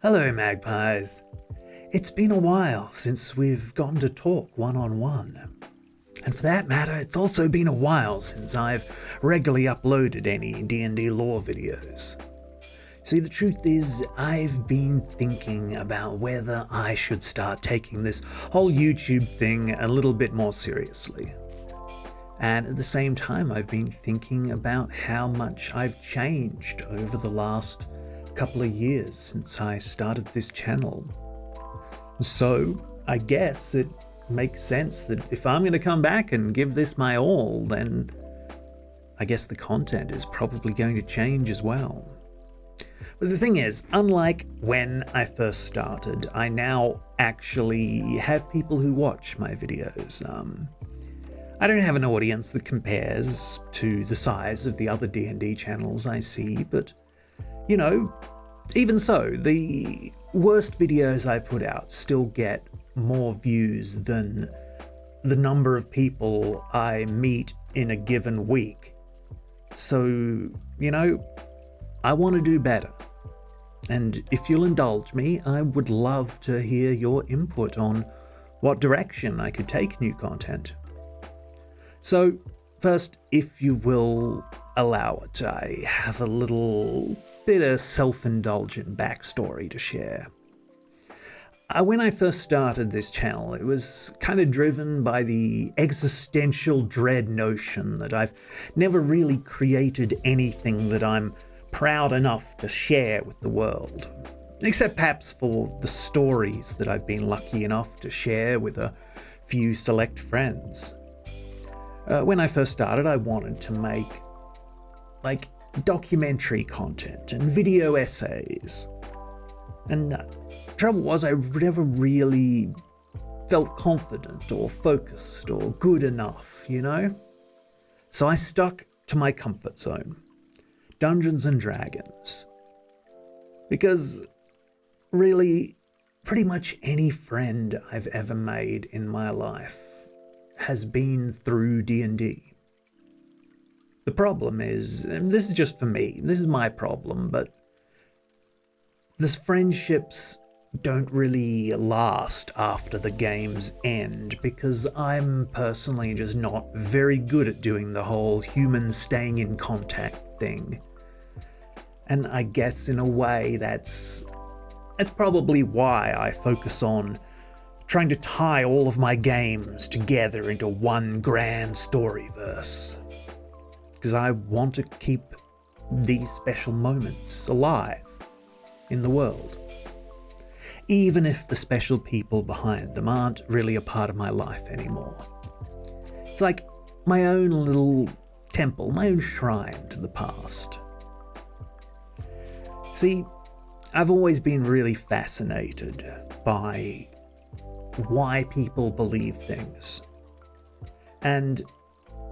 Hello, magpies. It's been a while since we've gotten to talk one-on-one. And for that matter, it's also been a while since I've regularly uploaded any D&D lore videos. See, the truth is, I've been thinking about whether I should start taking this whole YouTube thing a little bit more seriously. And at the same time, I've been thinking about how much I've changed over the last couple of years since I started this channel. So, I guess it makes sense that if I'm going to come back and give this my all, then I guess the content is probably going to change as well. But the thing is, unlike when I first started, I now actually have people who watch my videos. I don't have an audience that compares to the size of the other D&D channels I see, but you know, even so, the worst videos I put out still get more views than the number of people I meet in a given week. So, you know, I want to do better. And if you'll indulge me, I would love to hear your input on what direction I could take new content. So, first, if you will allow it, I have a little bit of self-indulgent backstory to share. When I first started this channel, it was kind of driven by the existential dread notion that I've never really created anything that I'm proud enough to share with the world, except perhaps for the stories that I've been lucky enough to share with a few select friends. When I first started, I wanted to make documentary content and video essays. And the trouble was, I never really felt confident or focused or good enough, you know? So I stuck to my comfort zone, Dungeons and Dragons. Because really, pretty much any friend I've ever made in my life has been through D&D. The problem is, and this is just for me, this is my problem, but these friendships don't really last after the games end because I'm personally just not very good at doing the whole human staying in contact thing. And I guess in a way that's probably why I focus on trying to tie all of my games together into one grand storyverse. Because I want to keep these special moments alive in the world. Even if the special people behind them aren't really a part of my life anymore. It's like my own little temple, my own shrine to the past. See, I've always been really fascinated by why people believe things. And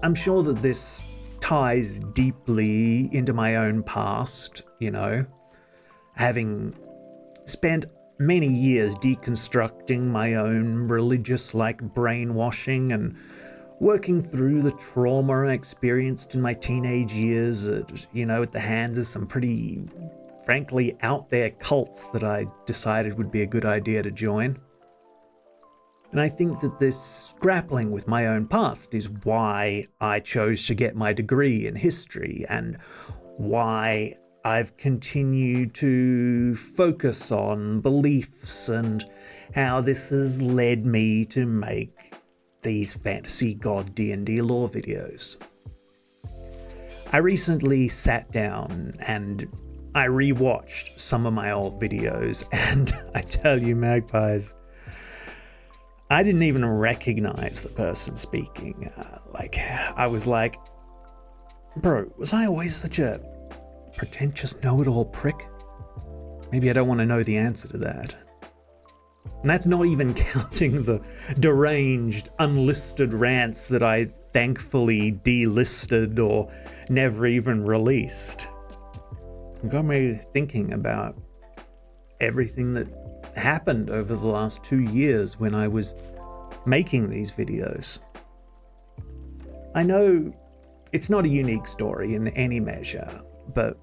I'm sure that this ties deeply into my own past, you know, having spent many years deconstructing my own religious-like brainwashing and working through the trauma I experienced in my teenage years at the hands of some pretty, frankly, out there cults that I decided would be a good idea to join. And I think that this grappling with my own past is why I chose to get my degree in history and why I've continued to focus on beliefs and how this has led me to make these fantasy god D&D lore videos. I recently sat down and I rewatched some of my old videos, and I tell you, magpies, I didn't even recognize the person speaking. I was like, bro, was I always such a pretentious know-it-all prick? Maybe I don't want to know the answer to that. And that's not even counting the deranged, unlisted rants that I thankfully delisted or never even released. It got me thinking about everything that happened over the last 2 years when I was making these videos. I know it's not a unique story in any measure, but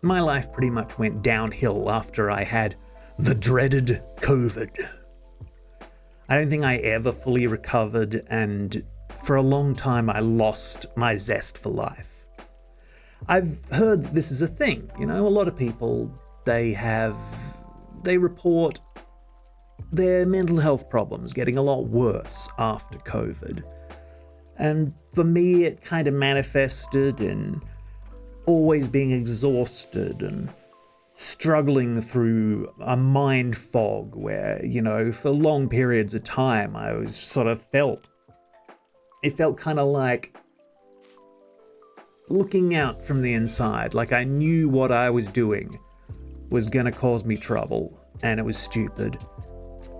my life pretty much went downhill after I had the dreaded COVID. I don't think I ever fully recovered, and for a long time I lost my zest for life. I've heard that this is a thing, a lot of people, they report their mental health problems getting a lot worse after COVID. And for me, it kind of manifested in always being exhausted and struggling through a mind fog where, for long periods of time, I was it felt kind of like looking out from the inside, like I knew what I was doing was going to cause me trouble and it was stupid,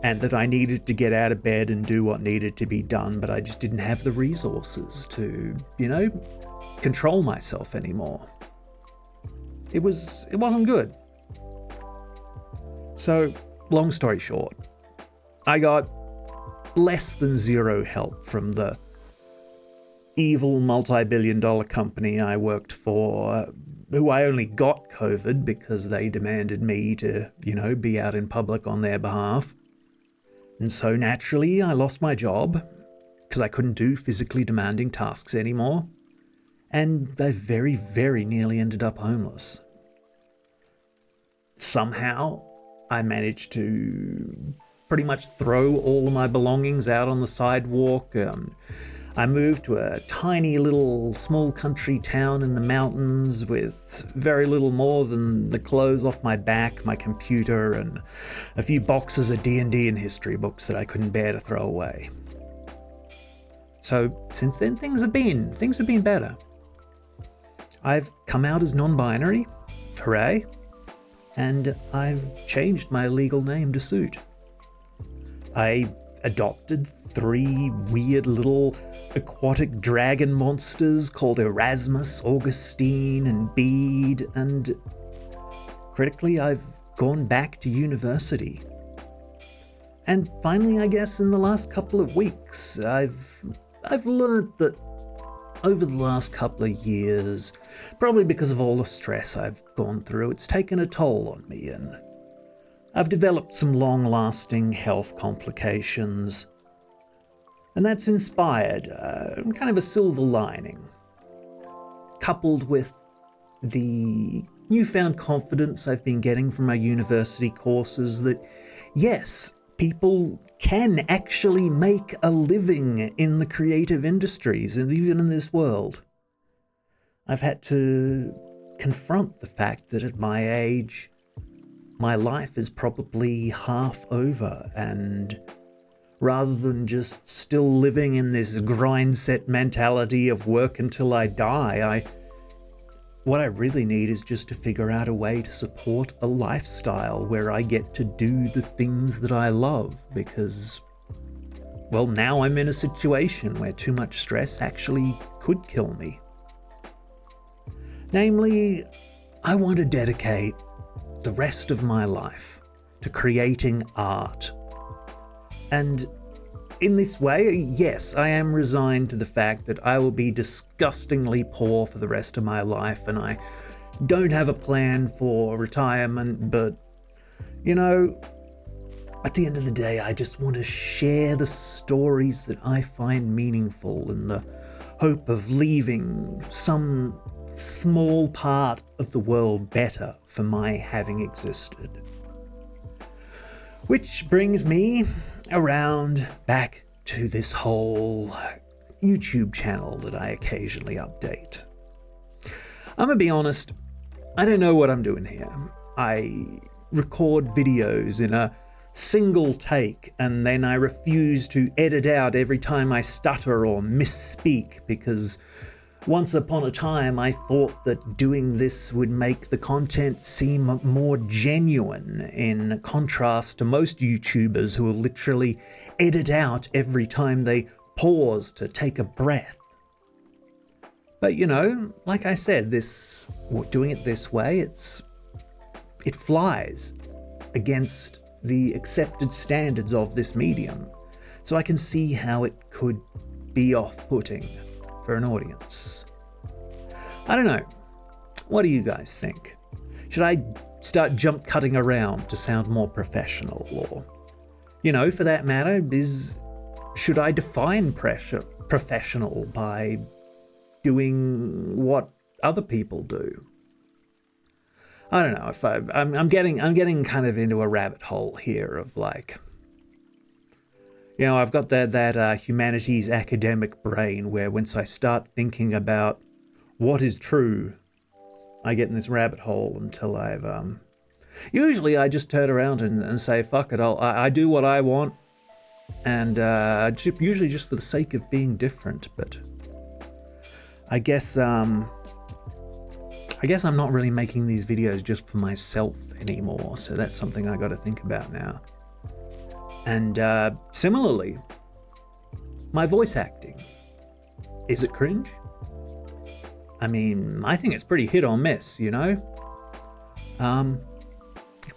and that I needed to get out of bed and do what needed to be done, but I just didn't have the resources to, control myself anymore. It wasn't good. So, long story short, I got less than zero help from the evil multi-billion-dollar company I worked for, who I only got COVID because they demanded me to, be out in public on their behalf. And so naturally, I lost my job because I couldn't do physically demanding tasks anymore. And I very, very nearly ended up homeless. Somehow, I managed to pretty much throw all of my belongings out on the sidewalk. I moved to a tiny little small country town in the mountains with very little more than the clothes off my back, my computer, and a few boxes of D&D and history books that I couldn't bear to throw away. So since then, things have been better. I've come out as non-binary, hooray, and I've changed my legal name to suit. I adopted 3 weird little aquatic dragon monsters called Erasmus, Augustine, and Bede, and critically, I've gone back to university. And finally, I guess in the last couple of weeks, I've learned that over the last couple of years, probably because of all the stress I've gone through, it's taken a toll on me, and I've developed some long-lasting health complications. And that's inspired kind of a silver lining, coupled with the newfound confidence I've been getting from my university courses that, yes, people can actually make a living in the creative industries and even in this world. I've had to confront the fact that at my age, my life is probably half over, and rather than just still living in this grind set mentality of work until I die, what I really need is just to figure out a way to support a lifestyle where I get to do the things that I love, because, well, now I'm in a situation where too much stress actually could kill me. Namely, I want to dedicate the rest of my life to creating art. And in this way, yes, I am resigned to the fact that I will be disgustingly poor for the rest of my life, and I don't have a plan for retirement, but, at the end of the day, I just want to share the stories that I find meaningful in the hope of leaving some small part of the world better for my having existed. Which brings me around back to this whole YouTube channel that I occasionally update. I'm gonna be honest, I don't know what I'm doing here. I record videos in a single take, and then I refuse to edit out every time I stutter or misspeak, because once upon a time I thought that doing this would make the content seem more genuine, in contrast to most YouTubers who will literally edit out every time they pause to take a breath. But like I said, doing it this way, it flies against the accepted standards of this medium. So I can see how it could be off-putting for an audience. I don't know. What do you guys think? Should I start jump cutting around to sound more professional? Or, for that matter, should I define professional by doing what other people do? I don't know. If I'm getting kind of into a rabbit hole here of like, I've got that humanities academic brain where once I start thinking about what is true, I get in this rabbit hole until I've usually I just turn around and say fuck it, I do what I want, and usually just for the sake of being different. But I guess I'm not really making these videos just for myself anymore, so that's something I got to think about now. And similarly, my voice acting, is it cringe? I mean, I think it's pretty hit or miss, It's kind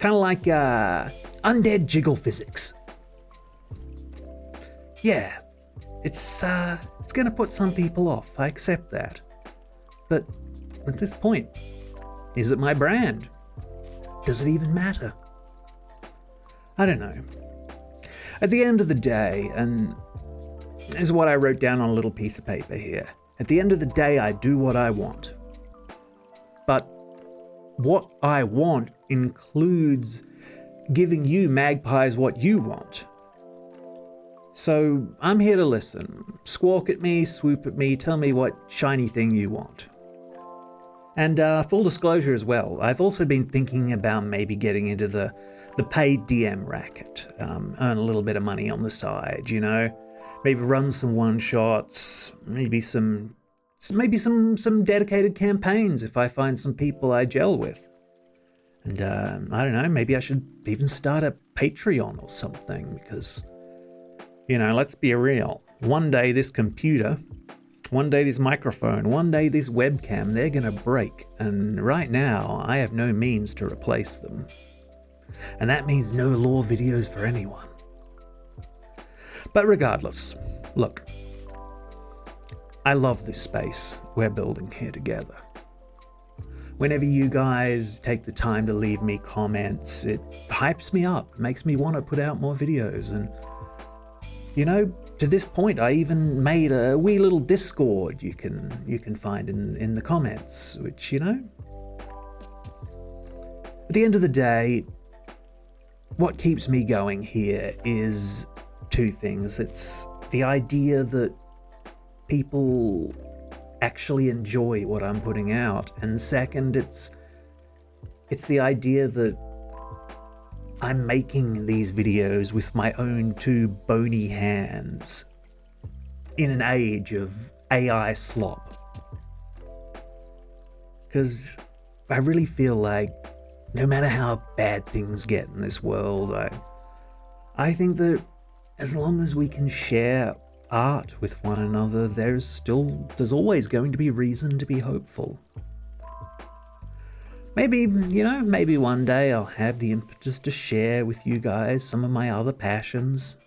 of like undead jiggle physics. Yeah, it's going to put some people off, I accept that. But at this point, is it my brand? Does it even matter? I don't know. At the end of the day, and this is what I wrote down on a little piece of paper here. At the end of the day, I do what I want. But what I want includes giving you magpies what you want. So I'm here to listen. Squawk at me, swoop at me, tell me what shiny thing you want. And full disclosure as well, I've also been thinking about maybe getting into the paid DM racket, earn a little bit of money on the side, maybe run some one-shots, maybe some dedicated campaigns if I find some people I gel with. And I don't know, maybe I should even start a Patreon or something, because, let's be real. One day this computer, one day this microphone, one day this webcam, they're gonna break. And right now, I have no means to replace them. And that means no lore videos for anyone. But regardless, look, I love this space we're building here together. Whenever you guys take the time to leave me comments, it hypes me up, makes me want to put out more videos. And, to this point, I even made a wee little Discord you can find in the comments, which, at the end of the day, what keeps me going here is two things. It's the idea that people actually enjoy what I'm putting out, and second, it's the idea that I'm making these videos with my own two bony hands in an age of AI slop. Because I really feel like no matter how bad things get in this world, I think that as long as we can share art with one another, there's always going to be reason to be hopeful. Maybe one day I'll have the impetus to share with you guys some of my other passions.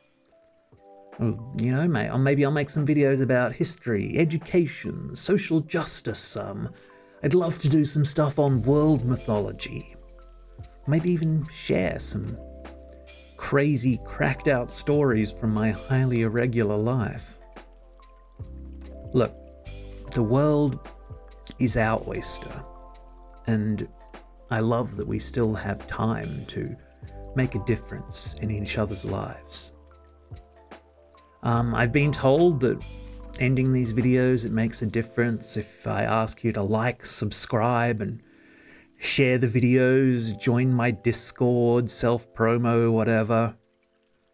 Or, maybe I'll make some videos about history, education, social justice. I'd love to do some stuff on world mythology. Maybe even share some crazy, cracked out stories from my highly irregular life. Look, the world is our oyster, and I love that we still have time to make a difference in each other's lives. I've been told that ending these videos, it makes a difference if I ask you to like, subscribe, and share the videos, join my Discord, self-promo, whatever.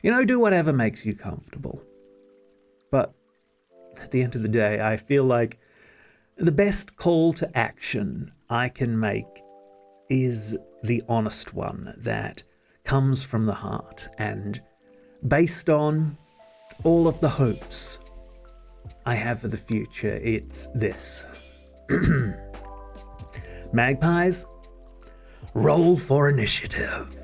Do whatever makes you comfortable. But at the end of the day, I feel like the best call to action I can make is the honest one that comes from the heart and based on all of the hopes I have for the future. It's this. Magpies, roll for initiative.